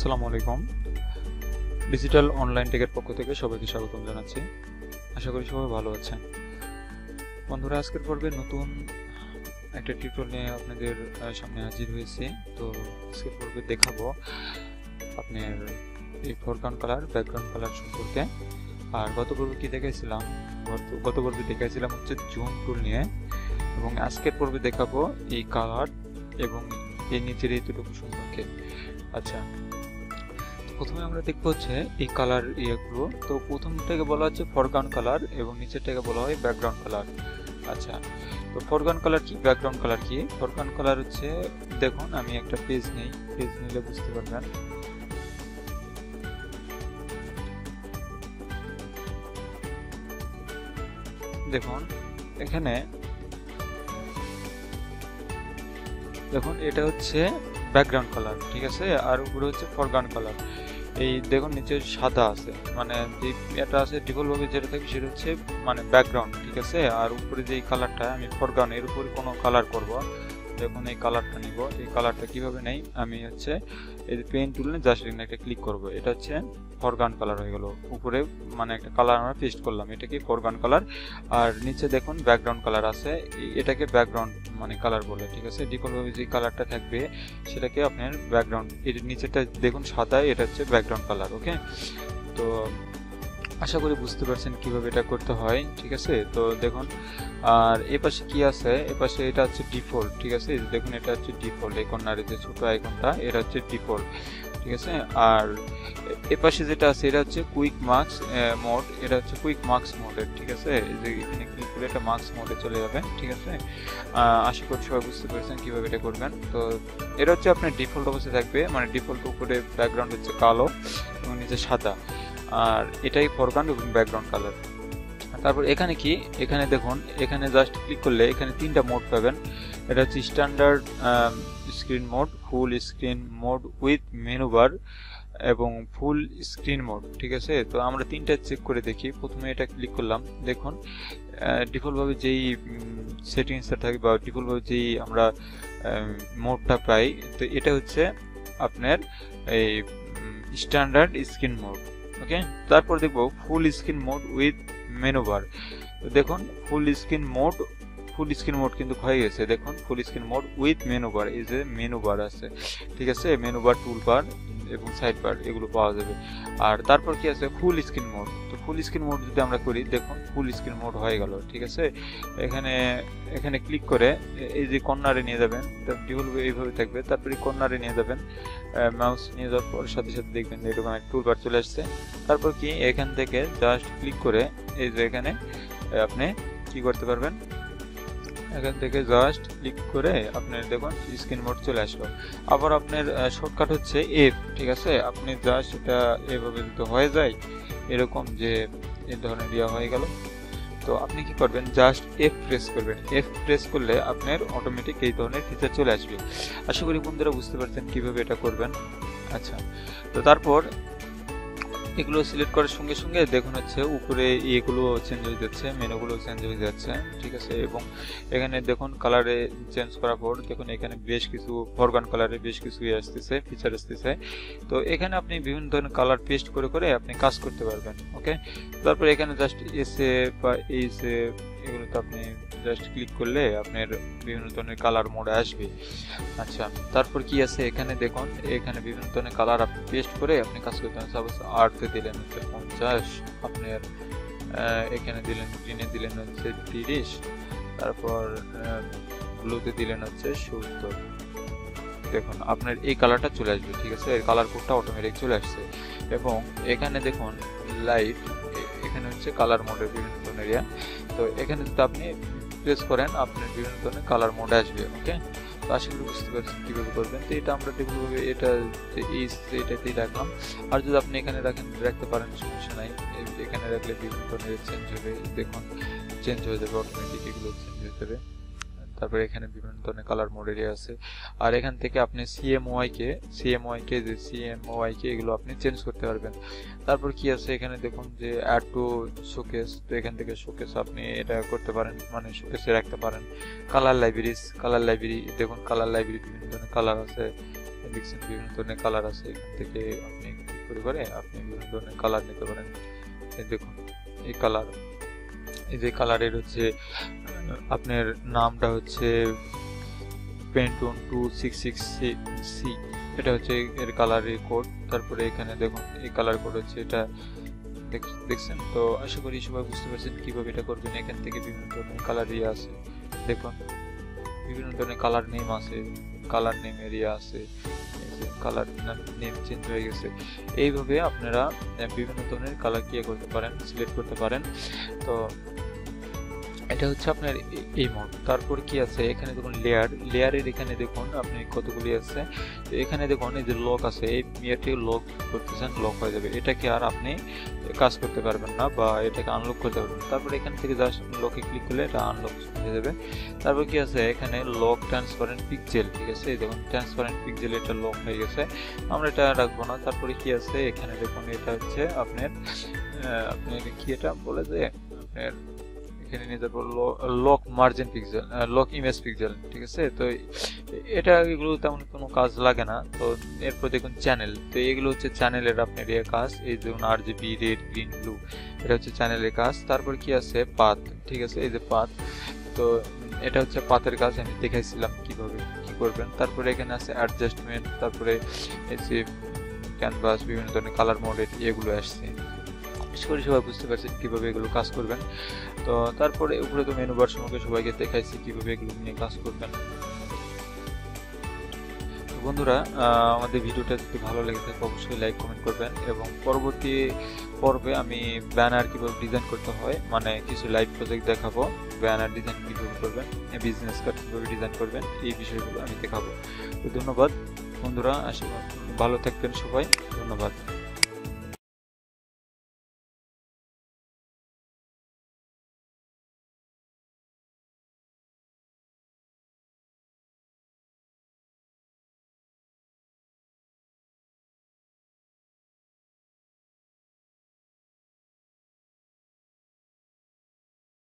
আসসালামু আলাইকুম। Digital online টেকের পক্ষ থেকে সবাইকে স্বাগতম জানাচ্ছি। আশা করি সবাই ভালো আছেন। বন্ধুরা, আজকের পর্বে নতুন একটা টিউটোরিয়াল নিয়ে আপনাদের সামনে হাজির হয়েছি। তো আজকের পর্বে দেখাবো আপনার এই ফোরগ্রাউন্ড কালার, ব্যাকগ্রাউন্ড কালার সম্পর্কে। আর গত পর্বে কি দেখাইছিলাম? গত পর্বে দেখাইছিলাম হচ্ছে জুম টুল নিয়ে, এবং আজকের পর্বে দেখাবো এই কালার এবং এই নিচের এইটুকু সম্পর্কে। আচ্ছা, প্রথমে আমরা দেখবো হচ্ছে এই কালার ইয়েগুলো। তো প্রথমটাকে বলা হচ্ছে ফোরগ্রাউন্ড কালার এবং নিচেরটাকে বলা হয় ব্যাকগ্রাউন্ড কালার। আচ্ছা, তো ফোরগ্রাউন্ড কালার কি, ব্যাকগ্রাউন্ড কালার কি? ফোরগ্রাউন্ড কালার হচ্ছে, দেখুন আমি একটা পেজ নেই, পেজ নিলে বুঝতে পারবেন। দেখুন এখানে, দেখুন এটা হচ্ছে ব্যাকগ্রাউন্ড কালার, ঠিক আছে, আর উপরে হচ্ছে ফোরগ্রাউন্ড কালার। এই দেখুন নিচে সাদা আছে, মানে যে এটা আছে ডিফল্ট ভাবে যেটা থাকে সেটা হচ্ছে মানে ব্যাকগ্রাউন্ড, ঠিক আছে। আর উপরে যে কালারটা আমি ফোরগ্রাউন্ড, এর উপরে কোনো কালার করব। দেখুন এই কালারটা নিব। এই কালারটা কিভাবে নেই, আমি হচ্ছে এই যে পেন টুল নিয়ে জাস্ট একটা ক্লিক করব। এটা হচ্ছে ফোরগ্রাউন্ড কালার হয়ে গেল। উপরে মানে একটা কালার আমরা পেস্ট করলাম, এটা কি ফোরগ্রাউন্ড কালার। আর নিচে দেখুন ব্যাকগ্রাউন্ড কালার আছে, এটাকে ব্যাকগ্রাউন্ড মানে কালার বলে, ঠিক আছে। ডিফল্ট ভাবে যে কালারটা থাকবে সেটাকে আপনার ব্যাকগ্রাউন্ড, এর নিচেটা দেখুন সাদা, এটা হচ্ছে ব্যাকগ্রাউন্ড কালার। ওকে, তো আশা করি বুঝতে পারছেন কিভাবে এটা করতে হয়, ঠিক আছে। তো দেখুন, আর এপাশে কি আছে, এপাশে এটা হচ্ছে ডিফল্ট, ঠিক আছে। দেখুন এটা হচ্ছে ডিফল্ট, এই কর্নারে যে ছোট আইকনটা এটা হচ্ছে ডিফল্ট, ঠিক আছে। আর এপাশে যেটা আছে এটা হচ্ছে কুইক মার্কস মোড, এটা হচ্ছে কুইক মার্কস মোডের, ঠিক আছে। যে এখানে ক্লিক করে এটা মার্কস মোডে চলে যাবে, ঠিক আছে। আশা করি সবাই বুঝতে পেরেছেন কিভাবে এটা করবেন। তো এটা হচ্ছে আপনার ডিফল্ট অবস্থায় থাকবে, মানে ডিফল্ট উপরে ব্যাকগ্রাউন্ড হচ্ছে কালো এবং নিচে সাদা, আর এটাই ফোরগ্রাউন্ড এবং ব্যাকগ্রাউন্ড কালার। তারপর এখানে কি, এখানে দেখুন, এখানে জাস্ট ক্লিক করলে এখানে তিনটা মোড পাবেন। এটা হচ্ছে standard screen mode, full screen mode with menu bar এবং ফুল স্ক্রিন মোড, ঠিক আছে। তো আমরা তিনটা চেক করে দেখি। প্রথমে এটা ক্লিক করলাম, দেখুন ডিফল্টভাবে যেই সেটিংসটা থাকে বা ডিফল্টভাবে যেই আমরা মোডটা পাই, তো এটা হচ্ছে আপনার এই স্ট্যান্ডার্ড স্ক্রিন মোড। ওকে, তারপর দেখবো full screen mode with menu bar. তো দেখুন ফুল স্ক্রিন মোড কিন্তু হয়ে গেছে। দেখুন full screen mode with menu bar, এই যে মেনু বার আছে, ঠিক আছে। মেনু বার, টুল বার এবং সাইড বার এগুলো পাওয়া যাবে। আর তারপর কি আছে, ফুল স্ক্রিন মোড। তো ফুল স্ক্রিন মোড যদি আমরা করি, দেখুন ফুল স্ক্রিন মোড হয়ে গেল, ঠিক আছে। এখানে ক্লিক করে এই যে কর্নারে নিয়ে যাবেন, ডিফল্ট এইভাবে থাকবে। তারপরে কর্নারে নিয়ে যাবেন, মাউস নিয়ে যাওয়ার পর সাথে সাথে দেখবেন এরকম একটা টুল বার চলে আসছে। তারপর কি এখান থেকে জাস্ট ক্লিক করে এই যে এখানে আপনি কি করতে পারবেন, এখান থেকে জাস্ট ক্লিক করে আপনার দেখুন স্ক্রিন মোড চলে আসলো। আবার আপনার শর্টকাট হচ্ছে এফ, ঠিক আছে। আপনি জাস্ট এটা এভাবে দিতে হয়ে যায় এরকম যে এই ধরনের দেওয়া হয়ে গেল। তো আপনি কি করবেন, জাস্ট এফ প্রেস করবেন। এফ প্রেস করলে আপনার অটোমেটিক এই ধরনের ফিচার চলে আসবে। আশা করি বন্ধুরা বুঝতে পারছেন কিভাবে এটা করবেন। আচ্ছা, তো তারপর এগুলো সিলেক্ট করার সঙ্গে সঙ্গে দেখুন হচ্ছে উপরে এগুলো চেঞ্জ হয়ে যাচ্ছে, মেনুগুলো চেঞ্জ হয়ে যাচ্ছে, ঠিক আছে। এবং এখানে দেখুন কালারে চেঞ্জ করার পর দেখুন এখানে বেশ কিছু ফোরগ্রাউন্ড কালারে বেশ কিছু আসতেছে, ফিচার আসতেছে। তো এখানে আপনি বিভিন্ন ধরনের কালার পেস্ট করে করে আপনি কাজ করতে পারবেন। ওকে, তারপর এখানে জাস্ট এসে বা এইসে এগুলোতে আপনি জাস্ট ক্লিক করলে আপনার বিভিন্ন ধরনের কালার মোডে আসবে। আচ্ছা, তারপর কি আছে এখানে দেখুন, এখানে বিভিন্ন ধরনের কালার আপনি পেস্ট করে আপনি কাজ করতে পারেন। সাপোজ আর্টে দিলেন হচ্ছে 50, আপনার এখানে দিলেন গ্রিনে দিলেন হচ্ছে 30, তারপর ব্লুতে দিলেন হচ্ছে 70। দেখুন আপনার এই কালারটা চলে আসবে, ঠিক আছে। এর কালার কোডটা অটোমেটিক চলে আসছে। এবং এখানে দেখুন লাইট, এখানে হচ্ছে কালার মোডের বিভিন্ন ধরনের ইয়া। তো এখানে যদি আপনি প্রেস করেন আপনার বিভিন্ন ধরনের কালার মোড আসবে। ওকে, তো আশা করি বুঝতে পারছেন কীভাবে করবেন। তো এটা আমরা দেখবভাবে এটা এটাতেই রাখলাম। আর যদি আপনি এখানে রাখতে পারেন সমস্যা নাই, এখানে রাখলে বিভিন্ন ধরনের চেঞ্জ হবে। দেখুন চেঞ্জ হয়ে যাবে অটোমেটিক, এগুলো চেঞ্জ হয়ে যাবে। তারপরে এখানে বিভিন্ন ধরনের কালার মোড এরিয়া আছে। আর এখান থেকে আপনি সিএমওআই কে এগুলো আপনি চেঞ্জ করতে পারবেন। তারপর কি আছে এখানে দেখুন যে অ্যাড টু শোকেস, তো এখান থেকে শোকেস আপনি এটা করতে পারেন, মানে শোকেসে রাখতে পারেন। কালার লাইব্রেরি দেখুন, কালার লাইব্রেরি বিভিন্ন ধরনের কালার আছে, দেখছেন বিভিন্ন ধরনের কালার আছে, এখান থেকে আপনি ক্লিক করে আপনি বিভিন্ন ধরনের কালার নিতে পারেন। এই দেখুন এই কালার, এই যে কালারের হচ্ছে আপনার নামটা হচ্ছে পেন্টুন 266C, এটা হচ্ছে এর কালারের কোড। তারপরে এখানে দেখুন এই কালার কোড হচ্ছে এটা, দেখছেন। তো আশা করি সবাই বুঝতে পারছেন কিভাবে এটা করবেন। এখান থেকে বিভিন্ন ধরনের কালার আছে, দেখুন বিভিন্ন ধরনের কালার নেম আছে, কালার নেম এরিয়া আছে, কালার নেম চেঞ্জ হয়ে গেছে। এইভাবে আপনারা বিভিন্ন ধরনের কালার কি করতে পারেন, সিলেক্ট করতে পারেন। তো এটা হচ্ছে আপনার এই মোড। তারপর কি আছে এখানে দেখুন লেয়ারের এখানে দেখুন আপনি কতগুলি আছে। এখানে দেখুন এই যে লক আছে, এই মেয়ারটি লক করতেছেন, লক হয়ে যাবে। এটাকে আর আপনি কাজ করতে পারবেন না বা এটাকে আনলক করতে পারবেন। তারপর এখান থেকে জাস্ট লকে ক্লিক করলে এটা আনলক হয়ে যাবে। তারপর কি আছে এখানে লক ট্রান্সপারেন্ট পিক্সেল, ঠিক আছে। দেখুন ট্রান্সপারেন্ট পিক্সেল, এটা লক হয়ে গেছে, আমরা এটা রাখবো না। তারপরে কি আছে এখানে দেখুন এটা হচ্ছে আপনার কি এটা বলে যে আপনার এখানে নিয়ে যাবো lock margin pixel, lock image pixel, ঠিক আছে। তো এটা এগুলো তেমন কোনো কাজ লাগে না। তো এরপর দেখুন চ্যানেল, তো এগুলো হচ্ছে চ্যানেলের আপনার কাজ। এই দেখুন RGB রেড গ্রিন ব্লু, এটা হচ্ছে চ্যানেলের কাজ। তারপর কি আছে পাথ, ঠিক আছে, এই যে পাথ, তো এটা হচ্ছে পাথের কাজ, আমি দেখাইছিলাম কিভাবে কি করবেন। তারপরে এখানে আছে অ্যাডজাস্টমেন্ট, তারপরে এই যে ক্যানভাস, বিভিন্ন ধরনের কালার মোডের এগুলো আসছে। সবাই বুঝতে পারছেন কিভাবে এগুলো কাজ করবেন। তো তারপরে উপরে তো মেনু বার সম্পর্কে সবাইকে দেখাইছি কিভাবে এগুলো নিয়ে কাজ করবেন। তো বন্ধুরা, আমাদের ভিডিওটা যদি ভালো লেগে থাকে অবশ্যই লাইক কমেন্ট করবেন, এবং পরবর্তী পর্বে আমি ব্যানার কিভাবে ডিজাইন করতে হয়, মানে কিছু লাইভ প্রজেক্ট দেখাবো, ব্যানার ডিজাইন কিভাবে করবেন, বিজনেস কার্ড কিভাবে ডিজাইন করবেন, এই বিষয়গুলো আমি দেখাবো। তো ধন্যবাদ বন্ধুরা, ভালো থাকবেন সবাই, ধন্যবাদ।